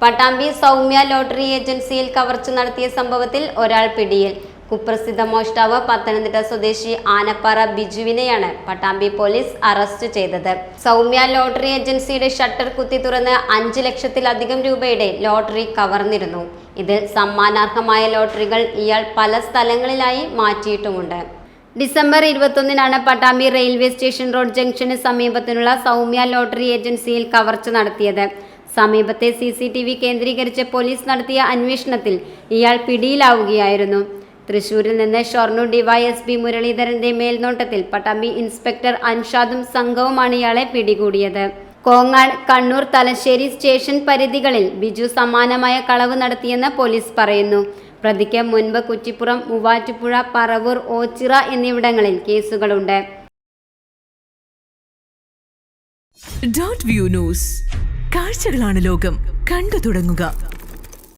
Pattambi Soumya lottery ഏജൻസിയിൽ കവർച്ച നടത്തിയ സംഭവത്തിൽ ഒരാൾ പിടിയിൽ. കുപ്രസിദ്ധ മോഷ്ടാവ് പത്തനംതിട്ട സ്വദേശി ആനപ്പാറ ബിജുവിനെയാണ് പട്ടാമ്പി പോലീസ് അറസ്റ്റ് ചെയ്തത്. സൗമ്യ ലോട്ടറി ഏജൻസിയുടെ ഷട്ടർ കുത്തി തുറന്ന് 5 ലക്ഷത്തിലധികം രൂപയുടെ ലോട്ടറി കവർന്നിരുന്നു. ഇതിൽ സമ്മാനാർഹമായ ലോട്ടറികൾ ഇയാൾ പല സ്ഥലങ്ങളിലായി മാറ്റിയിട്ടുമുണ്ട്. ഡിസംബർ 21-നാണ് പട്ടാമ്പി റെയിൽവേ സ്റ്റേഷൻ റോഡ് ജംഗ്ഷന് സമീപത്തിനുള്ള സൗമ്യ ലോട്ടറി ഏജൻസിയിൽ കവർച്ച നടത്തിയത്. സമീപത്തെ CCTV കേന്ദ്രീകരിച്ച് പോലീസ് നടത്തിയ അന്വേഷണത്തിൽ ഇയാൾ പിടിയിലാവുകയായിരുന്നു. തൃശൂരിൽ നിന്ന് ഷൊർണൂർ DYSP മുരളീധരന്റെ മേൽനോട്ടത്തിൽ പട്ടാമ്പി ഇൻസ്പെക്ടർ അൻഷാദും സംഘവുമാണ് ഇയാളെ പിടികൂടിയത്. കോങ്ങാട്, കണ്ണൂർ, തലശ്ശേരി സ്റ്റേഷൻ പരിധികളിൽ ബിജു സമാനമായ കളവ് നടത്തിയെന്ന് പോലീസ് പറയുന്നു. പ്രതിക്ക് മുൻപ് കുറ്റിപ്പുറം, മൂവാറ്റുപുഴ, പറവൂർ, ഓച്ചിറ എന്നിവിടങ്ങളിൽ കേസുകളുണ്ട്. കാഴ്ചകളാണ് ലോകം, കണ്ടു തുടങ്ങുക.